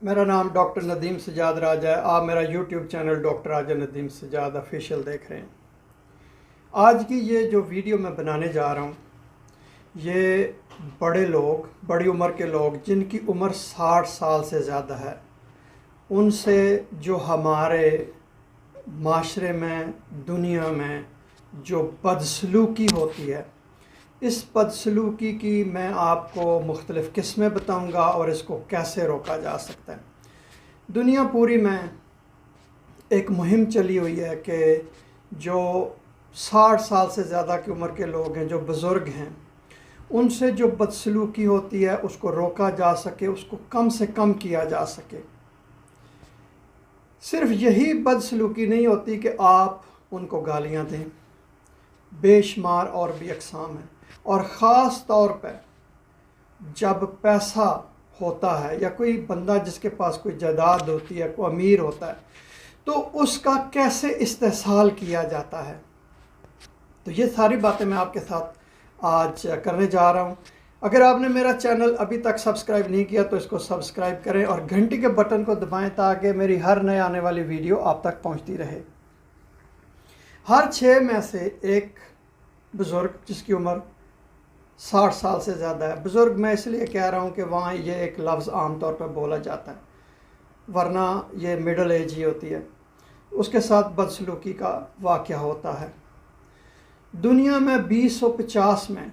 मेरा नाम डॉक्टर नदीम सजाद राजा है। आप मेरा यूट्यूब चैनल डॉक्टर राजा नदीम सजाद ऑफिशियल देख रहे हैं। आज की ये जो वीडियो मैं बनाने जा रहा हूँ, ये बड़े लोग, बड़ी उम्र के लोग जिनकी उम्र 60 साल से ज़्यादा है, उनसे जो हमारे माशरे में, दुनिया में जो बदसलूकी होती है, इस बदसलूकी की मैं आपको मुख्तलिफ़ किस्में बताऊंगा और इसको कैसे रोका जा सकता है। दुनिया पूरी में एक मुहिम चली हुई है कि जो 60 साल से ज़्यादा की उम्र के लोग हैं, जो बुज़ुर्ग हैं, उनसे जो बदसलूकी होती है उसको रोका जा सके, उसको कम से कम किया जा सके। सिर्फ यही बदसलूकी नहीं होती कि आप उनको गालियाँ दें, बेशुमार और भी अक़साम हैं। और ख़ास तौर पर जब पैसा होता है या कोई बंदा जिसके पास कोई जायदाद होती है, कोई अमीर होता है, तो उसका कैसे इस्तेहसाल किया जाता है। तो ये सारी बातें मैं आपके साथ आज करने जा रहा हूँ। अगर आपने मेरा चैनल अभी तक सब्सक्राइब नहीं किया तो इसको सब्सक्राइब करें और घंटी के बटन को दबाएं ताकि मेरी हर नए आने वाली वीडियो आप तक पहुँचती रहे। हर 6 में से एक बुज़ुर्ग जिसकी उम्र 60 साल से ज़्यादा है, बुज़ुर्ग मैं इसलिए कह रहा हूँ कि वहाँ ये एक लफ्ज़ आम तौर पर बोला जाता है, वरना ये मिडल एज ही होती है, उसके साथ बदसलूकी का वाक़या होता है। दुनिया में 2050 में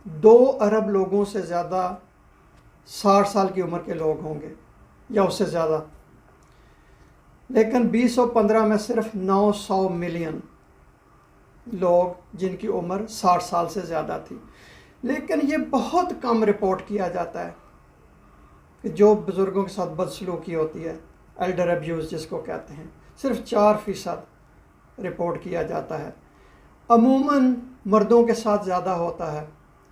2 अरब लोगों से ज़्यादा 60 साल की उम्र के लोग होंगे या उससे ज़्यादा, लेकिन 2015 में सिर्फ 900 मिलियन लोग जिनकी उम्र 60 साल से ज़्यादा थी। लेकिन ये बहुत कम रिपोर्ट किया जाता है कि जो बुज़ुर्गों के साथ बदसलूकी होती है, एल्डर अब्यूज़ जिसको कहते हैं, सिर्फ 4% रिपोर्ट किया जाता है। अमूमन मर्दों के साथ ज़्यादा होता है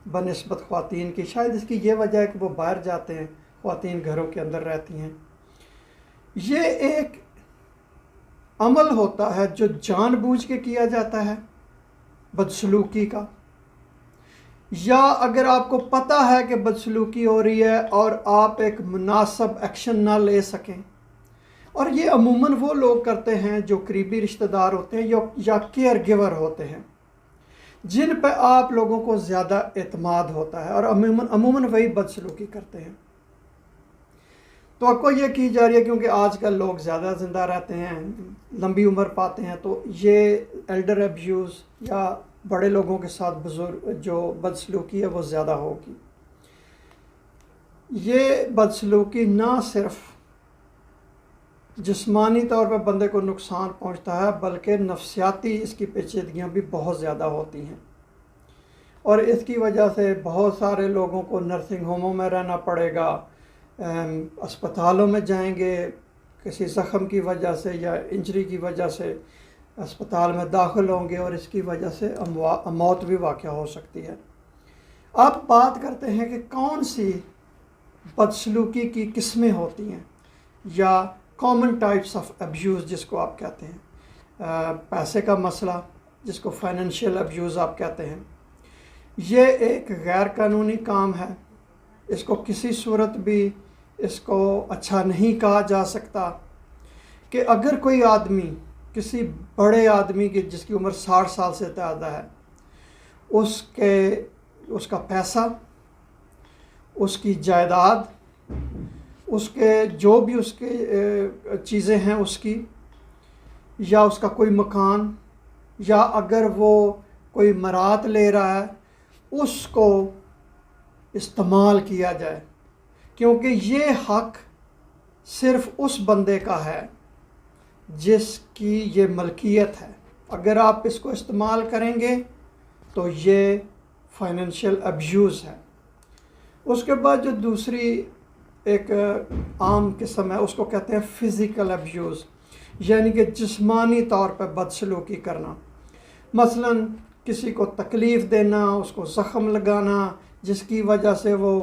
बनिस्बत ख़वातीन की। शायद इसकी ये वजह है कि वो बाहर जाते हैं, ख़वातीन घरों के अंदर रहती हैं। ये एक अमल होता है जो जानबूझ के किया जाता है बदसलूकी का, या अगर आपको पता है कि बदसलूकी हो रही है और आप एक मुनासिब एक्शन ना ले सकें। और ये अमूमन वो लोग करते हैं जो करीबी रिश्तेदार होते हैं या केयर गिवर होते हैं, जिन पर आप लोगों को ज़्यादा एतमाद होता है, और अमूमन वही बदसलूकी करते हैं। तो ये की जा रही है क्योंकि आजकल लोग ज़्यादा ज़िंदा रहते हैं, लंबी उम्र पाते हैं, तो ये एल्डर अब्यूज़ या बड़े लोगों के साथ बुज़ुर्ग जो बदसलूकी है वो ज़्यादा होगी। ये बदसलूकी ना सिर्फ जिस्मानी तौर पर बंदे को नुकसान पहुंचता है, बल्कि नफसियाती इसकी पेचीदगियाँ भी बहुत ज़्यादा होती हैं। और इसकी वजह से बहुत सारे लोगों को नर्सिंग होमों में रहना पड़ेगा, अस्पतालों में जाएंगे, किसी ज़ख़म की वजह से या इंजरी की वजह से अस्पताल में दाखिल होंगे और इसकी वजह से मौत भी वाक़या हो सकती है। अब बात करते हैं कि कौन सी बदसलूकी की किस्में होती हैं या कॉमन टाइप्स ऑफ अब्यूज़ जिसको आप कहते हैं। पैसे का मसला जिसको फाइनेंशियल अब्यूज़ आप कहते हैं, ये एक गैर कानूनी काम है। इसको किसी सूरत भी इसको अच्छा नहीं कहा जा सकता कि अगर कोई आदमी किसी बड़े आदमी की जिसकी उम्र 60 साल से ज़्यादा है, उसका पैसा, उसकी जायदाद, उसके जो भी उसके चीज़ें हैं उसकी, या उसका कोई मकान, या अगर वो कोई मरात ले रहा है उसको इस्तेमाल किया जाए, क्योंकि ये हक़ सिर्फ़ उस बंदे का है जिसकी ये मलकियत है। अगर आप इसको इस्तेमाल करेंगे तो ये फाइनेंशियल अब्यूज़ है। उसके बाद जो दूसरी एक आम किस्म है उसको कहते हैं फ़िज़िकल अब्यूज़, यानी कि जिस्मानी तौर पर बदसलूकी करना। मसलन किसी को तकलीफ़ देना, उसको ज़ख़म लगाना जिसकी वजह से वो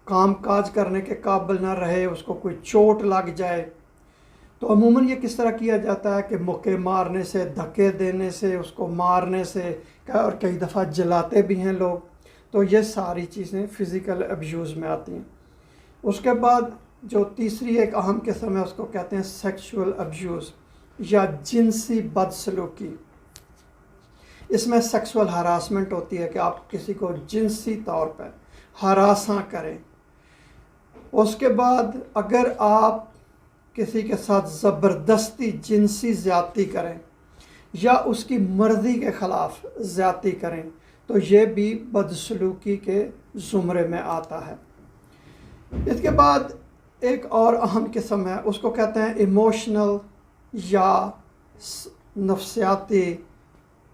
काम काज करने के काबिल ना रहे, उसको कोई चोट लग जाए। तो अमूमन ये किस तरह किया जाता है कि मुक्के मारने से, धक्के देने से, उसको मारने से, और कई दफ़ा जलाते भी हैं लोग। तो ये सारी चीज़ें फ़िज़िकल अब्यूज़ में आती हैं। उसके बाद जो तीसरी एक अहम किस्म है उसको कहते हैं सेक्सुअल अब्यूज़ या जिनसी बदसलूकी। इसमें सेक्सुअल हरासमेंट होती है कि आप किसी को जिनसी तौर पर हरासा करें। उसके बाद अगर आप किसी के साथ ज़बरदस्ती जिनसी ज़्यादती करें या उसकी मर्ज़ी के ख़िलाफ़ ज़्यादती करें तो ये भी बदसलूकी के ज़ुमरे में आता है। इसके बाद एक और अहम किस्म है, उसको कहते हैं इमोशनल या नफ्सियाती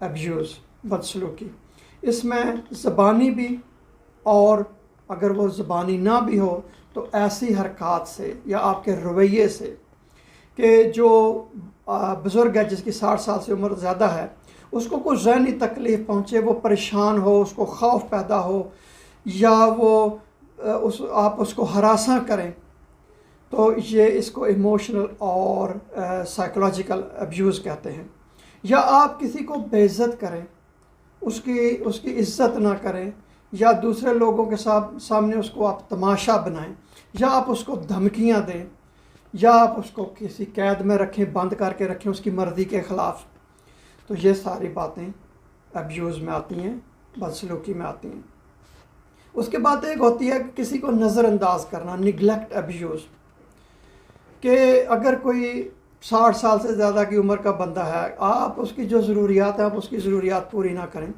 अब्यूज़, बदसलूकी। इसमें ज़बानी भी, और अगर वो ज़बानी ना भी हो तो ऐसी हरकत से या आपके रवैये से कि जो बुज़ुर्ग है जिसकी 60 साल से उम्र ज़्यादा है उसको कोई ज़हनी तकलीफ़ पहुँचे, वो परेशान हो, उसको खौफ पैदा हो या वो आप उसको हरासा करें, तो ये इसको इमोशनल और साइकोलॉजिकल अब्यूज़ कहते हैं। या आप किसी को बेइज्जत करें, उसकी इज़्ज़त ना करें, या दूसरे लोगों के सामने उसको आप तमाशा बनाएं, या आप उसको धमकियां दें, या आप उसको किसी कैद में रखें, बंद करके रखें उसकी मर्ज़ी के ख़िलाफ़, तो ये सारी बातें अब्यूज़ में आती हैं, बदसलूकी में आती हैं। उसके बाद एक होती है किसी को नज़रअंदाज करना, निगलेक्ट अब्यूज़, कि अगर कोई 60 साल से ज़्यादा की उम्र का बंदा है, आप उसकी जो ज़रूरियात है आप उसकी ज़रूरियात पूरी ना करें।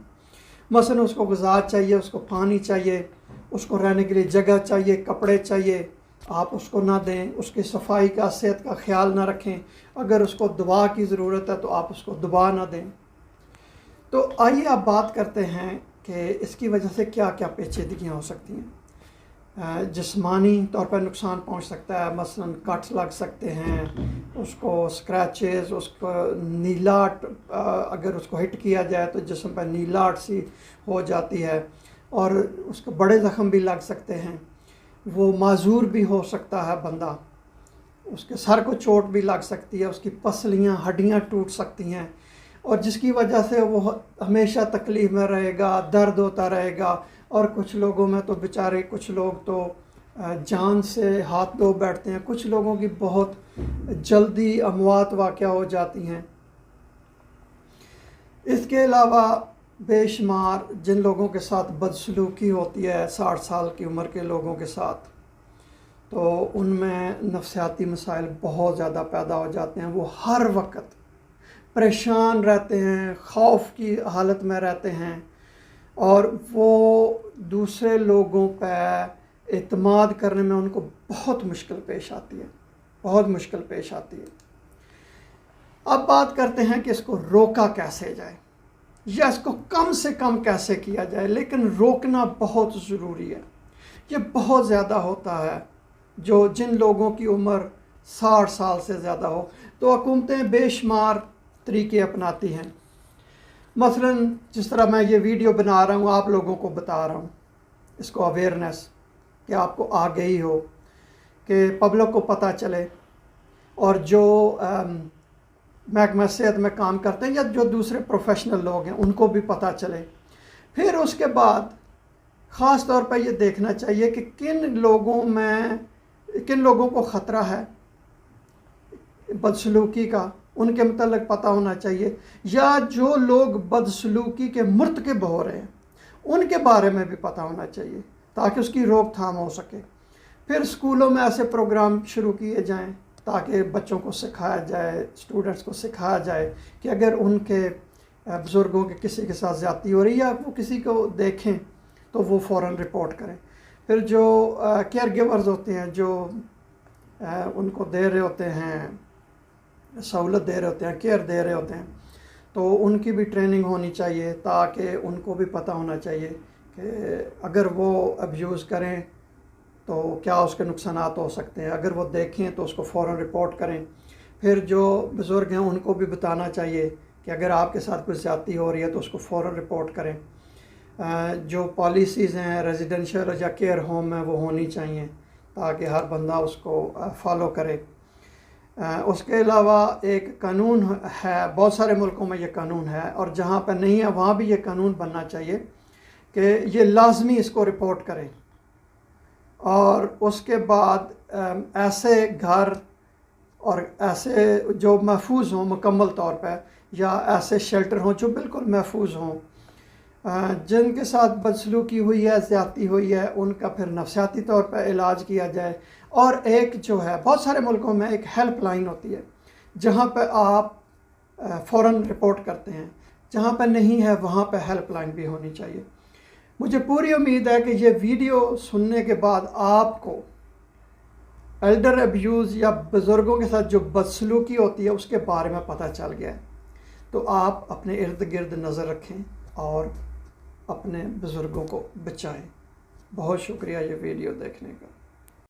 मसलन उसको ग़िज़ा चाहिए, उसको पानी चाहिए, उसको रहने के लिए जगह चाहिए, कपड़े चाहिए, आप उसको ना दें, उसकी सफाई का, सेहत का ख्याल ना रखें। अगर उसको दवा की ज़रूरत है तो आप उसको दवा ना दें। तो आइए आप बात करते हैं कि इसकी वजह से क्या क्या पेचीदगियाँ हो सकती हैं। जिस्मानी तौर पर नुकसान पहुंच सकता है, मसलन कट्स लग सकते हैं, उसको स्क्रैचेस, उसको नीलाट, अगर उसको हिट किया जाए तो जिस्म पर नीलाट सी हो जाती है, और उसको बड़े ज़ख़म भी लग सकते हैं। वो माजूर भी हो सकता है बंदा, उसके सर को चोट भी लग सकती है, उसकी पसलियाँ, हड्डियाँ टूट सकती हैं, और जिसकी वजह से वो हमेशा तकलीफ़ में रहेगा, दर्द होता रहेगा। और कुछ लोगों में तो बेचारे, कुछ लोग तो जान से हाथ धो बैठते हैं, कुछ लोगों की बहुत जल्दी अमवात वाक़या हो जाती हैं। इसके अलावा बेशुमार जिन लोगों के साथ बदसलूकी होती है 60 साल की उम्र के लोगों के साथ, तो उनमें नफ्सियाती मसाइल बहुत ज़्यादा पैदा हो जाते हैं। वो हर वक्त परेशान रहते हैं, खौफ की हालत में रहते हैं, और वो दूसरे लोगों पर एतमाद करने में उनको बहुत मुश्किल पेश आती है, बहुत मुश्किल पेश आती है। अब बात करते हैं कि इसको रोका कैसे जाए या इसको कम से कम कैसे किया जाए, लेकिन रोकना बहुत ज़रूरी है। ये बहुत ज़्यादा होता है जो जिन लोगों की उम्र 60 साल से ज़्यादा हो, तो हुकूमतें बेशुमार तरीके अपनाती हैं। मसलन जिस तरह मैं ये वीडियो बना रहा हूँ, आप लोगों को बता रहा हूँ, इसको अवेयरनेस कि आपको आ गई हो, कि पब्लिक को पता चले, और जो महकमा सेहत में काम करते हैं या जो दूसरे प्रोफेशनल लोग हैं उनको भी पता चले। फिर उसके बाद ख़ास तौर पर ये देखना चाहिए कि किन लोगों को ख़तरा है बदसलूकी का, उनके मतलब पता होना चाहिए, या जो लोग बदसलूकी के मुर्तकिब हो रहे हैं उनके बारे में भी पता होना चाहिए ताकि उसकी रोकथाम हो सके। फिर स्कूलों में ऐसे प्रोग्राम शुरू किए जाएं ताकि बच्चों को सिखाया जाए, स्टूडेंट्स को सिखाया जाए कि अगर उनके बुज़ुर्गों के किसी के साथ ज़्यादती हो रही है या वो किसी को देखें तो वो फ़ौरन रिपोर्ट करें। फिर जो केयर गिवर्स होते हैं, जो उनको दे रहे होते हैं, सहूलत दे रहे होते हैं, केयर दे रहे होते हैं, तो उनकी भी ट्रेनिंग होनी चाहिए ताकि उनको भी पता होना चाहिए कि अगर वो अब्यूज़ करें तो क्या उसके नुकसानात हो सकते हैं, अगर वो देखें तो उसको फ़ौरन रिपोर्ट करें। फिर जो बुज़ुर्ग हैं उनको भी बताना चाहिए कि अगर आपके साथ कुछ ज़्यादती हो रही है तो उसको फ़ौरन रिपोर्ट करें। जो पॉलिसीज़ हैं रेजिडेंशियल या केयर होम में वो होनी चाहिए ताकि हर बंदा उसको फॉलो करे। उसके अलावा एक कानून है, बहुत सारे मुल्कों में ये कानून है, और जहाँ पर नहीं है वहाँ भी ये कानून बनना चाहिए कि ये लाजमी इसको रिपोर्ट करें। اور اس کے بعد ایسے گھر اور ایسے جو محفوظ ہوں مکمل طور پہ، یا ایسے شیلٹر ہوں جو بالکل محفوظ ہوں، جن کے ساتھ بدسلوکی ہوئی ہے، زیادتی ہوئی ہے، ان کا پھر نفسیاتی طور پہ علاج کیا جائے۔ اور ایک جو ہے بہت سارے ملکوں میں ایک ہیلپ لائن ہوتی ہے جہاں پہ آپ فوراً رپورٹ کرتے ہیں، جہاں پہ نہیں ہے وہاں پہ ہیلپ لائن بھی ہونی چاہیے۔ مجھے پوری امید ہے کہ یہ ویڈیو سننے کے بعد آپ کو ایلڈر ابیوز یا بزرگوں کے ساتھ جو بدسلوکی ہوتی ہے اس کے بارے میں پتہ چل گیا ہے۔ تو آپ اپنے ارد گرد نظر رکھیں اور اپنے بزرگوں کو بچائیں۔ بہت شکریہ یہ ویڈیو دیکھنے کا۔